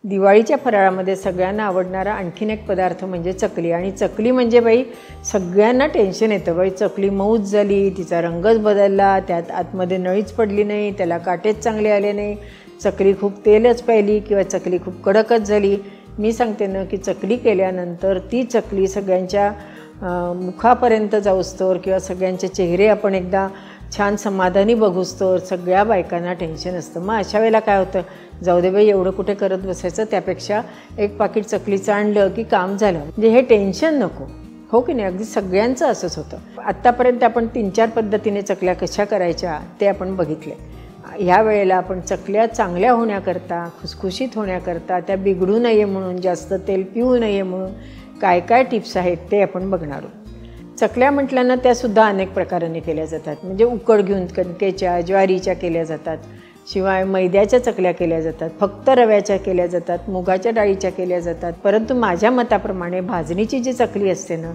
दिवाळीच्या फराळामध्ये सगळ्यांना आवडणारा आणखीन एक पदार्थ म्हणजे चकली. आणि चकली म्हणजे बाई सगळ्यांना टेन्शन येतं, बाई चकली मऊच झाली, तिचा रंगच बदलला, त्यात आतमध्ये नळीच पडली नाही, त्याला काटेच चांगले आले नाही, चकली खूप तेलच पाहिली किंवा चकली खूप कडकच झाली. मी सांगते ना की चकली केल्यानंतर ती चकली सगळ्यांच्या मुखापर्यंत जाऊस्तोवर किंवा सगळ्यांचे चेहरे आपण एकदा छान समाधानी बघूस्तोवर सगळ्या बायकांना टेन्शन असतं. मग अशा वेळेला काय होतं, जाऊ दे बाई एवढं कुठे करत बसायचं, त्यापेक्षा एक पाकीट चकलीचं आणलं की काम झालं. म्हणजे हे टेन्शन नको, हो की नाही. अगदी सगळ्यांचं असंच होतं. आत्तापर्यंत आपण 3-4 पद्धतीने चकल्या कशा करायच्या ते आपण बघितले. ह्या वेळेला आपण चकल्या चांगल्या होण्याकरता, खुसखुशीत होण्याकरता, त्या बिघडू नये म्हणून, जास्त तेल पिऊ नये म्हणून काय काय टिप्स आहेत ते आपण बघणार आहोत. चकल्या म्हटल्यानं त्यासुद्धा अनेक प्रकारांनी केल्या जातात. म्हणजे उकड घेऊन कणकेच्या, ज्वारीच्या केल्या जातात, शिवाय मैद्याच्या चकल्या केल्या जातात, फक्त रव्याच्या केल्या जातात, मुगाच्या डाळीच्या केल्या जातात. परंतु माझ्या मताप्रमाणे भाजणीची जी चकली असते ना,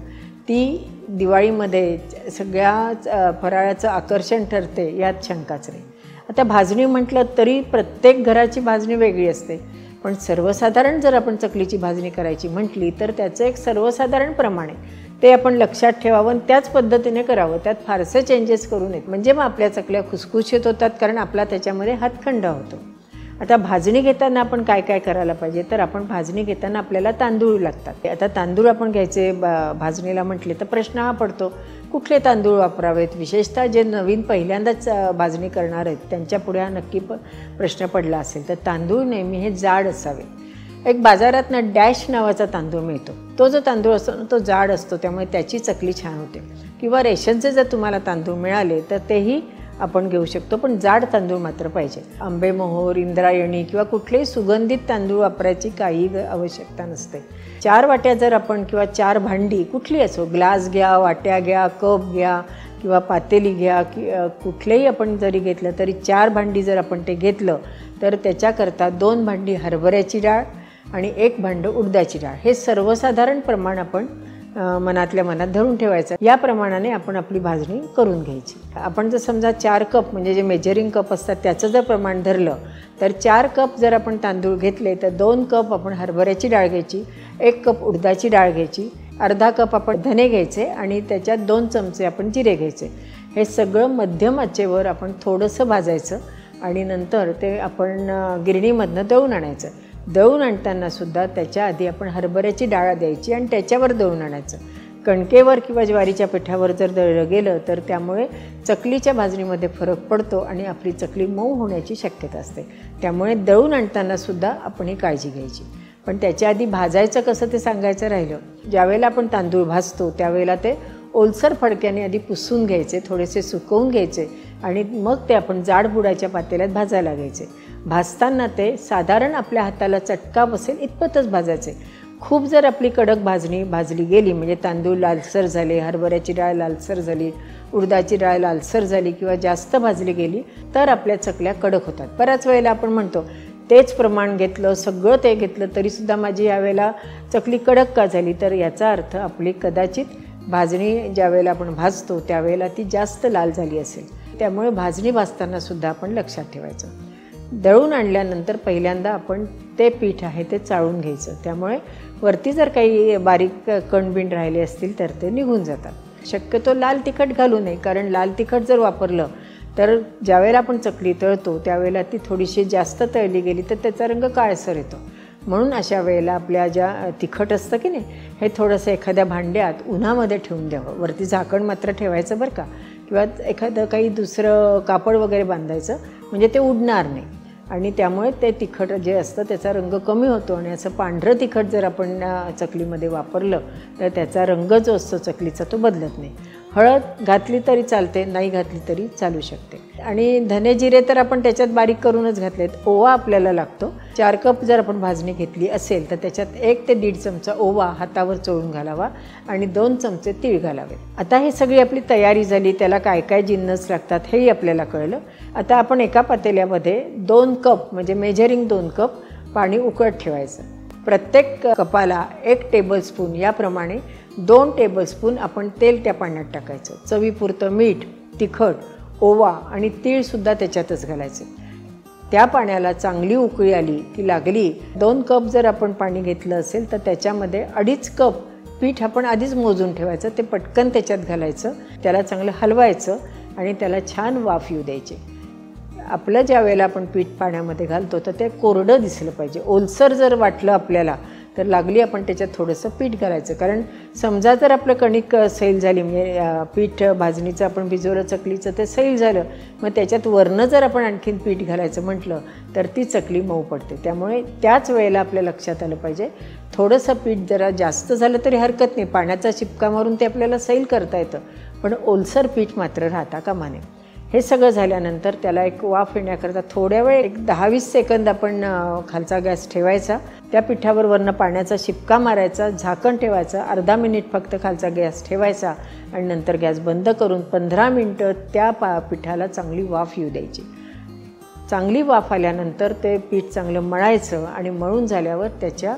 ती दिवाळीमध्ये सगळ्या फराळाचं आकर्षण ठरते, यात शंकाच नाही. आता भाजणी म्हटलं तरी प्रत्येक घराची भाजणी वेगळी असते, पण सर्वसाधारण जर आपण चकलीची भाजणी करायची म्हटली तर त्याचं एक सर्वसाधारण प्रमाण आहे, ते आपण लक्षात ठेवावं आणि त्याच पद्धतीने करावं. त्यात फारसे चेंजेस करू नयेत, म्हणजे मग आपल्या चकल्या खुसखुशीत होतात, कारण आपला त्याच्यामध्ये हातखंडा होतो. आता भाजणी घेताना आपण काय काय करायला पाहिजे, तर आपण भाजणी घेताना आपल्याला तांदूळ लागतात. आता तांदूळ आपण घ्यायचे भाजणीला म्हटले तर प्रश्न हा पडतो, कुठले तांदूळ वापरावेत. विशेषतः जे नवीन पहिल्यांदाच भाजणी करणार आहेत त्यांच्या पुढे हा नक्की प्रश्न पडला असेल. तर तांदूळ नेहमी हे जाड असावे. एक बाजारात ना डॅश नावाचा तांदूळ मिळतो, तो जो तांदूळ असतो ना तो जाड असतो, त्यामुळे त्याची चकली छान होते. किंवा रेशनचे जर तुम्हाला तांदूळ मिळाले तर तेही आपण घेऊ शकतो, पण जाड तांदूळ मात्र पाहिजे. आंबेमोहोर, इंद्रायणी किंवा कुठलेही सुगंधित तांदूळ वापरायची काही आवश्यकता नसते. 4 वाट्या जर आपण किंवा 4 भांडी कुठली असो, ग्लास घ्या, वाट्या घ्या, कप घ्या किंवा पातेली घ्या, कुठलेही आपण जरी घेतलं तरी 4 भांडी जर आपण ते घेतलं तर त्याच्याकरता 2 भांडी हरभऱ्याची डाळ आणि 1 भांडं उडदाची डाळ, हे सर्वसाधारण प्रमाण आपण मनातल्या मनात धरून ठेवायचं. या प्रमाणाने आपण आपली भाजणी करून घ्यायची. आपण जर समजा 4 कप म्हणजे जे मेजरिंग कप असतात त्याचं जर प्रमाण धरलं तर 4 कप जर आपण तांदूळ घेतले तर 2 कप आपण हरभऱ्याची डाळ घ्यायची, 1 कप उडदाची डाळ घ्यायची, अर्धा कप आपण धने घ्यायचे आणि त्याच्यात 2 चमचे आपण जिरे घ्यायचे. हे सगळं मध्यम आचेवर आपण थोडंसं भाजायचं आणि नंतर ते आपण गिरणीमधनं दळून आणायचं. दळून आणताना सुद्धा त्याच्या आधी आपण हरभऱ्याची डाळ द्यायची आणि त्याच्यावर दळून आणायचं. कणकेवर किंवा ज्वारीच्या पिठावर जर दळलं गेलं तर त्यामुळे चकलीच्या भाजणीमध्ये फरक पडतो आणि आपली चकली मऊ होण्याची शक्यता असते. त्यामुळे दळून आणताना सुद्धा आपण ही काळजी घ्यायची. पण त्याच्या आधी भाजायचं कसं ते सांगायचं राहिलं. ज्यावेळेला आपण तांदूळ भाजतो त्यावेळेला ते ओलसर फडक्याने आधी पुसून घ्यायचे, थोडेसे सुकवून घ्यायचे आणि मग ते आपण जाड बुडाच्या पातेल्यात भाजायला घ्यायचे. भाजताना ते साधारण आपल्या हाताला चटका बसेल इतपतच भाजायचे. खूप जर आपली कडक भाजणी भाजली गेली, म्हणजे तांदूळ लालसर झाले, हरभऱ्याची डाळ लालसर झाली, उडदाची डाळ लालसर झाली किंवा जास्त भाजली गेली तर आपल्या चकल्या कडक होतात. बऱ्याच वेळेला आपण म्हणतो तेच प्रमाण घेतलं, सगळं ते घेतलं तरीसुद्धा माझी यावेळेला चकली कडक का झाली, तर याचा अर्थ आपली कदाचित भाजणी ज्यावेळेला आपण भाजतो त्यावेळेला ती जास्त लाल झाली असेल. त्यामुळे भाजणी भाजताना सुद्धा आपण लक्षात ठेवायचं. दळून आणल्यानंतर पहिल्यांदा आपण ते पीठ आहे ते चाळून घ्यायचं. त्यामुळे वरती जर काही बारीक कणबिण राहिले असतील तर ते निघून जातात. शक्यतो लाल तिखट घालू नये, कारण लाल तिखट जर वापरलं तर ज्यावेळेला आपण चकली तळतो त्यावेळेला ती थोडीशी जास्त तळली गेली तर त्याचा रंग काळसर येतो. म्हणून अशा वेळेला आपल्या ज्या तिखट असतं की नाही, हे थोडंसं एखाद्या भांड्यात उन्हामध्ये ठेवून द्यावं. वरती झाकण मात्र ठेवायचं बरं का, किंवा एखादं काही दुसरं कापड वगैरे बांधायचं, म्हणजे ते उडणार नाही. आणि त्यामुळे ते तिखट जे असतं त्याचा रंग कमी होतो. आणि असं पांढरं तिखट जर आपण चकलीमध्ये वापरलं तर त्याचा रंग जो असतो चकलीचा तो बदलत नाही. हळद घातली तरी चालते, नाही घातली तरी चालू शकते. आणि धने जिरे तर आपण त्याच्यात बारीक करूनच घातलेत. ओवा आपल्याला लागतो. 4 कप जर आपण भाजणी घेतली असेल तर त्याच्यात 1 ते 1.5 चमचा ओवा हातावर चोळून घालावा आणि 2 चमचे तीळ घालावे. आता ही सगळी आपली तयारी झाली. त्याला काय काय जिन्नस लागतात हेही आपल्याला कळलं. आता आपण एका पातेल्यामध्ये 2 कप म्हणजे मेजरिंग 2 कप पाणी उकळत ठेवायचं. प्रत्येक कपाला 1 टेबलस्पून याप्रमाणे 2 टेबलस्पून आपण तेल त्या पाण्यात टाकायचं. चवीपुरतं मीठ, तिखट, ओवा आणि तीळसुद्धा त्याच्यातच घालायचे. त्या पाण्याला चांगली उकळी आली की लागली 2 कप जर आपण पाणी घेतलं असेल तर त्याच्यामध्ये 2.5 कप पीठ आपण आधीच मोजून ठेवायचं, ते पटकन त्याच्यात घालायचं, त्याला चांगलं हलवायचं आणि त्याला छान वाफ येऊ द्यायची. आपलं ज्या वेळेला आपण पीठ पाण्यामध्ये घालतो तर ते कोरडं दिसलं पाहिजे. ओलसर जर वाटलं आपल्याला तर लागली आपण त्याच्यात थोडंसं पीठ घालायचं. कारण समजा जर आपलं कणिक सैल झाली, म्हणजे पीठ भाजणीचं आपण भिजवलं चकलीचं ते सैल झालं, मग त्याच्यात वरनं जर आपण आणखीन पीठ घालायचं म्हटलं तर ती चकली मऊ पडते. त्यामुळे त्याच वेळेला आपल्या लक्षात आलं पाहिजे थोडंसं पीठ जरा जास्त झालं तरी हरकत नाही, पाण्याचा शिपका मारून ते आपल्याला सैल करता येतं, पण ओलसर पीठ मात्र राहता कामा नये. हे सगळं झाल्यानंतर त्याला एक वाफ येण्याकरता थोड्या वेळ एक 10-20 सेकंद आपण खालचा गॅस ठेवायचा, त्या पिठावर वरनं पाण्याचा शिपका मारायचा, झाकण ठेवायचं, अर्धा मिनिट फक्त खालचा गॅस ठेवायचा आणि नंतर गॅस बंद करून 15 मिनटं त्या पिठाला चांगली वाफ येऊ द्यायची. चांगली वाफ आल्यानंतर ते पीठ चांगलं मळायचं आणि मळून झाल्यावर त्याच्या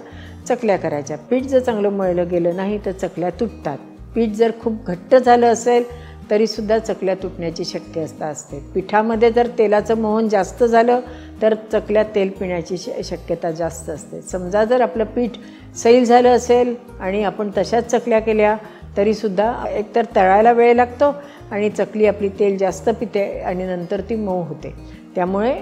चकल्या करायच्या. पीठ जर चांगलं मळलं गेलं नाही तर चकल्या तुटतात. पीठ जर खूप घट्ट झालं असेल तरीसुद्धा चकल्या तुटण्याची शक्यता असते. पिठामध्ये जर तेलाचं मोहन जास्त झालं तर चकल्या तेल पिण्याची शक्यता जास्त असते. समजा जर आपलं पीठ सैल झालं असेल आणि आपण तशाच चकल्या केल्या तरीसुद्धा एकतर तळायला वेळ लागतो आणि चकली आपली तेल जास्त पिते आणि नंतर ती मऊ होते. त्यामुळे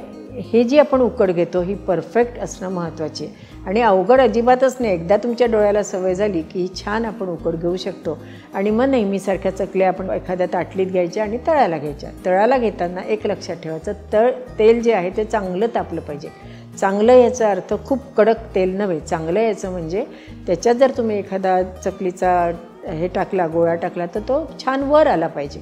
हे जी आपण उकड घेतो ही परफेक्ट असणं महत्त्वाची आहे आणि अवघड अजिबातच नाही. एकदा तुमच्या डोळ्याला सवय झाली की ही छान आपण उकड घेऊ शकतो आणि मग नेहमीसारख्या चकल्या आपण एखाद्या ताटलीत घ्यायच्या आणि तळायला घ्यायच्या. तळायला घेताना एक लक्षात ठेवायचं, तेल जे आहे ते चांगलं तापलं पाहिजे. चांगलं याचा अर्थ खूप कडक तेल नव्हे, चांगलं याचं म्हणजे त्याच्यात जर तुम्ही एखादा चकलीचा हे टाकला, गोळा टाकला तर तो छान वर आला पाहिजे.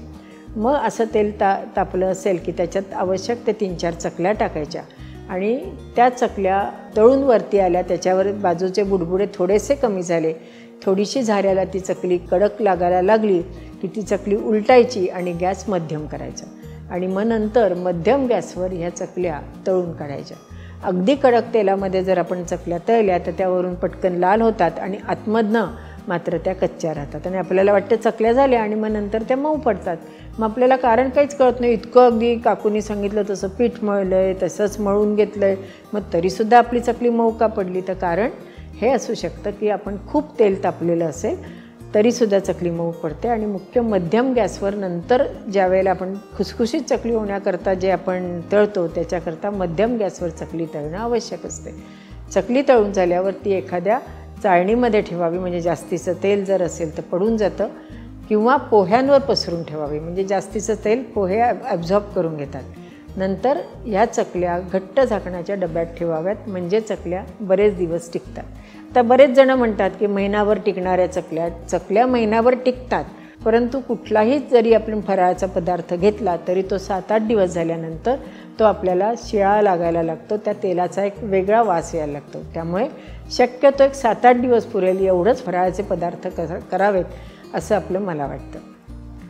मग असं तेल तापलं असेल की त्याच्यात आवश्यक ते 3-4 चकल्या टाकायच्या आणि त्या चकल्या तळून वरती आल्या, त्याच्यावर बाजूचे बुडबुडे थोडेसे कमी झाले, थोडीशी झाऱ्याला ती चकली कडक लागायला लागली की ती चकली उलटायची आणि गॅस मध्यम करायचा आणि मग नंतर मध्यम गॅसवर ह्या चकल्या तळून काढायच्या. अगदी कडक तेलामध्ये जर आपण चकल्या तळल्या तर त्यावरून पटकन लाल होतात आणि आतमधनं मात्र त्या कच्च्या राहतात आणि आपल्याला वाटतं चकल्या झाल्या आणि मग नंतर त्या मऊ पडतात. मग आपल्याला कारण काहीच कळत नाही. इतकं अगदी काकूनी सांगितलं तसं पीठ मळलं आहे, तसंच मळून घेतलं आहे, मग तरीसुद्धा आपली चकली मऊ का पडली? तर कारण हे असू शकतं की आपण खूप तेल तापलेलं असेल तरीसुद्धा चकली मऊ पडते आणि मुख्य मध्यम गॅसवर नंतर ज्या वेळेला आपण खुसखुशीत चकली होण्याकरता जे आपण तळतो त्याच्याकरता मध्यम गॅसवर चकली तळणं आवश्यक असते. चकली तळून झाल्यावर ती एखाद्या चाळणीमध्ये ठेवावी, म्हणजे जास्तीचं तेल जर असेल तर पडून जातं, किंवा पोह्यांवर पसरून ठेवावी, म्हणजे जास्तीचं तेल पोहे ॲब्झॉर्ब करून घेतात. नंतर ह्या चकल्या घट्ट झाकणाच्या डब्यात ठेवाव्यात, म्हणजे चकल्या बरेच दिवस टिकतात. तर बरेच जण म्हणतात की महिनाभर टिकणाऱ्या चकल्या महिनाभर टिकतात, परंतु कुठलाही जरी आपण फराळाचा पदार्थ घेतला तरी तो 7-8 दिवस झाल्यानंतर तो आपल्याला शिळा लागायला लागतो, त्या तेलाचा एक वेगळा वास यायला लागतो. त्यामुळे शक्यतो एक 7-8 दिवस पुरेल एवढंच फराळाचे पदार्थ करावेत असं आपलं मला वाटतं.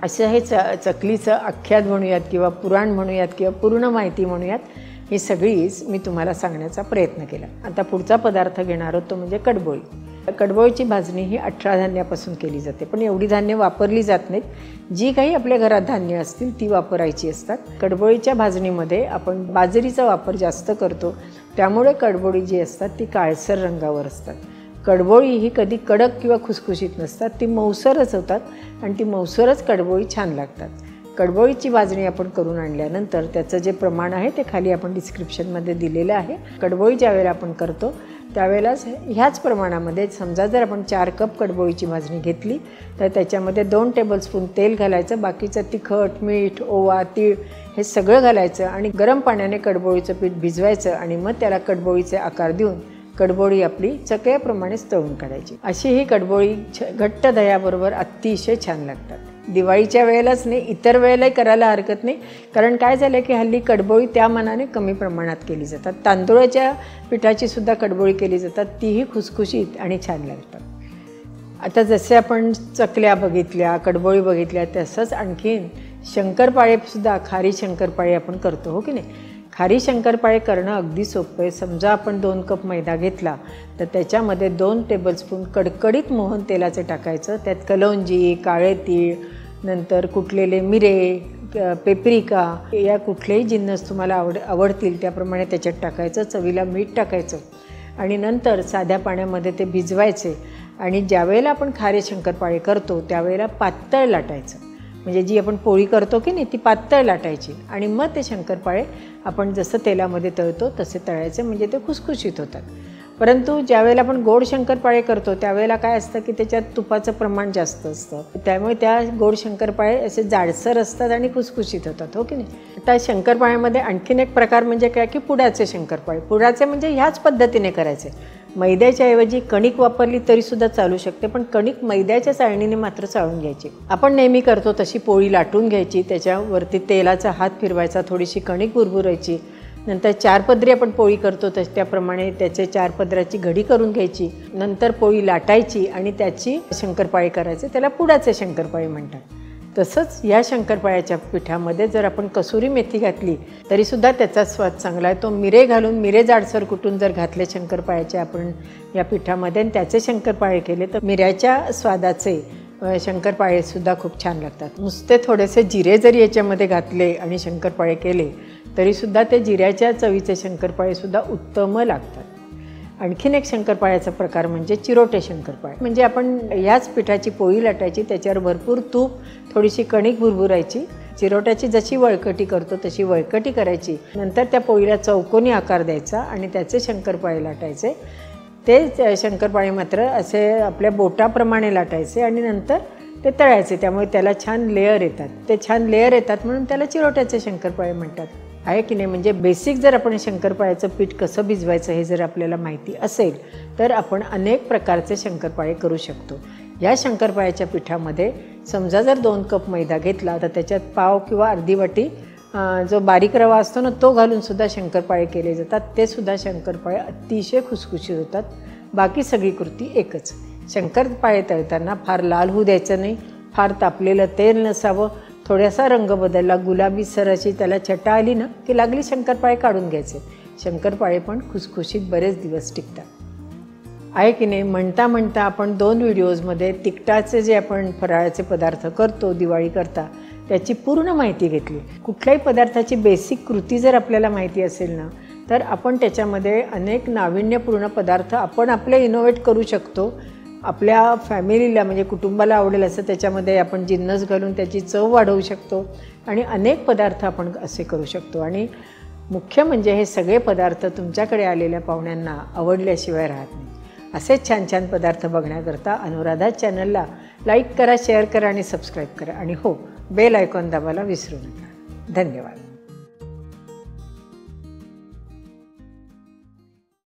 असं हे चकलीचं आख्यात म्हणूयात किंवा पुराण म्हणूयात किंवा पूर्ण माहिती म्हणूयात, ही सगळीच मी तुम्हाला सांगण्याचा प्रयत्न केला. आता पुढचा पदार्थ घेणार आहोत तो म्हणजे कडबोळी. कडबोळीची भाजणी ही 18 धान्यापासून केली जाते, पण एवढी धान्य वापरली जात नाहीत. जी काही आपल्या घरात धान्य असतील ती वापरायची असतात. कडबोळीच्या भाजणीमध्ये आपण बाजरीचा वापर जास्त करतो, त्यामुळे कडबोळी जी असतात ती काळसर रंगावर असतात. कडबोळी ही कधी कडक किंवा खुसखुशीत नसतात, ती मऊसरच होतात आणि ती मऊसरच कडबोळी छान लागतात. कडबोळीची भाजणी आपण करून आणल्यानंतर त्याचं जे प्रमाण आहे ते खाली आपण डिस्क्रिप्शनमध्ये दिलेलं आहे. कडबोळी ज्यावेळेला आपण करतो त्यावेळेलाच ह्याच प्रमाणामध्ये, समजा जर आपण 4 कप कडबोळीची भाजणी घेतली तर त्याच्यामध्ये 2 टेबलस्पून तेल घालायचं, बाकीचं तिखट, मीठ, ओवा, तीळ हे सगळं घालायचं आणि गरम पाण्याने कडबोळीचं पीठ भिजवायचं आणि मग त्याला कडबोळीचे आकार देऊन कडबोळी आपली चकल्याप्रमाणेच तळून काढायची. अशी ही कडबोळी घट्ट दह्याबरोबर अतिशय छान लागतात. दिवाळीच्या वेळेलाच नाही, इतर वेळेलाही करायला हरकत नाही, कारण काय झालं की हल्ली कडबोळी त्या मानाने कमी प्रमाणात केली जातात. तांदूळाच्या पिठाची सुद्धा कडबोळी केली जातात, तीही खुसखुशीत आणि छान लागतात. आता जसे आपण चकल्या बघितल्या, कडबोळी बघितल्या, तसंच आणखीन शंकरपाळेसुद्धा, खारी शंकरपाळे आपण करतो, हो की नाही? खारी शंकरपाळे करणं अगदी सोपं आहे. समजा आपण 2 कप मैदा घेतला तर त्याच्यामध्ये 2 टेबलस्पून कडकडीत मोहन तेलाचे टाकायचं. त्यात कलौंजी, काळे तीळ, नंतर कुटलेले मिरे, पेपरिका या कुठलेही जिन्नस तुम्हाला आवडतील त्याप्रमाणे त्याच्यात टाकायचं, चवीला मीठ टाकायचं आणि नंतर साध्या पाण्यामध्ये ते भिजवायचे आणि ज्यावेळेला आपण खारे शंकरपाळे करतो त्यावेळेला पातळ लाटायचं, म्हणजे जी आपण पोळी करतो की नाही ती पातळ लाटायची आणि मग ते शंकरपाळे आपण जसं तेलामध्ये तळतो तसे तळायचे, म्हणजे ते खुसखुशीत होतात. परंतु ज्यावेळेला आपण गोड शंकरपाळे करतो त्यावेळेला काय असतं की त्याच्यात तुपाचं प्रमाण जास्त असतं, त्यामुळे त्या गोड शंकरपाळे असे जाडसर असतात आणि खुसखुशीत होतात, हो की नाही. आता शंकरपाळ्यामध्ये आणखीन एक प्रकार म्हणजे काय की पुडाचे शंकरपाळे. पुडाचे म्हणजे ह्याच पद्धतीने करायचे, मैद्याच्या ऐवजी कणिक वापरली तरीसुद्धा चालू शकते, पण कणिक मैद्याच्या चाळणीने मात्र चाळून घ्यायची. आपण नेहमी करतो तशी पोळी लाटून घ्यायची, त्याच्यावरती तेलाचा हात फिरवायचा, थोडीशी कणिक बुरबुरायची, नंतर 4 पदरी आपण पोळी करतो त्याप्रमाणे त्याचे 4 पदराची घडी करून घ्यायची, नंतर पोळी लाटायची आणि त्याची शंकरपाळे करायचे, त्याला पुडाचे शंकरपाळे म्हणतात. तसंच या शंकरपाळ्याच्या पिठामध्ये जर आपण कसुरी मेथी घातली तरीसुद्धा त्याचा स्वाद चांगला आहे. तो मिरे घालून, मिरे जाडसर कुटून जर घातले शंकरपाळ्याचे आपण या पिठामध्ये आणि त्याचे शंकरपाळे केले तर मिऱ्याच्या स्वादाचे शंकरपाळेसुद्धा खूप छान लागतात. नुसते थोडेसे जिरे जरी याच्यामध्ये घातले आणि शंकरपाळे केले तरीसुद्धा ते जिऱ्याच्या चवीचे शंकरपाळेसुद्धा उत्तम लागतात. आणखीन एक शंकरपाळ्याचा प्रकार म्हणजे चिरोटे शंकरपाळे. म्हणजे आपण ह्याच पिठाची पोळी लाटायची, त्याच्यावर भरपूर तूप, थोडीशी कणिक भुरभुरायची, चिरोट्याची जशी वळकटी करतो तशी वळकटी करायची, नंतर त्या पोळीला चौकोनी आकार द्यायचा आणि त्याचे शंकरपाळे लाटायचे. ते शंकरपाळे मात्र असे आपल्या बोटाप्रमाणे लाटायचे आणि नंतर ते तळायचे, त्यामुळे त्याला छान लेअर येतात. ते छान लेअर येतात म्हणून त्याला चिरोट्याचे शंकरपाळे म्हणतात, आहे की नाही. म्हणजे बेसिक जर आपण शंकरपाळ्याचं पीठ कसं भिजवायचं हे जर आपल्याला माहिती असेल तर आपण अनेक प्रकारचे शंकरपाळे करू शकतो. या शंकरपाळ्याच्या पिठामध्ये समजा जर 2 कप मैदा घेतला तर त्याच्यात पाव किंवा अर्धी वाटी जो बारीक रवा असतो ना तो घालून सुद्धा शंकरपाळे केले जातात. ते सुद्धा शंकरपाळे अतिशय खुसखुशीत होतात. बाकी सगळी कृती एकच. शंकरपाळे तळताना फार लाल होऊ द्यायचं नाही, फार तापलेलं तेल नसावं, थोडासा रंग बदलला, गुलाबी सर अशी त्याला छटा आली ना की लागली शंकरपाळे काढून घ्यायचे. शंकरपाळे पण खुसखुशीत बरेच दिवस टिकतात, आहे की नाही. म्हणता म्हणता आपण 2 व्हिडिओजमध्ये तिखटाचे जे आपण फराळाचे पदार्थ करतो दिवाळी करता त्याची पूर्ण माहिती घेतली. कुठल्याही पदार्थाची बेसिक कृती जर आपल्याला माहिती असेल ना तर आपण त्याच्यामध्ये अनेक नाविन्यपूर्ण पदार्थ आपण आपले इनोव्हेट करू शकतो. आपल्या फॅमिलीला म्हणजे कुटुंबाला आवडेल असं त्याच्यामध्ये आपण जिन्नस घालून त्याची चव वाढवू शकतो आणि अनेक पदार्थ आपण असे करू शकतो. आणि मुख्य म्हणजे हे सगळे पदार्थ तुमच्याकडे आलेल्या पाहुण्यांना आवडल्याशिवाय राहत नाही. असेच छान छान पदार्थ बघण्याकरता अनुराधा चॅनलला लाईक करा, शेअर करा आणि सबस्क्राईब करा आणि हो, बेल आयकॉन दाबायला विसरू नका. धन्यवाद.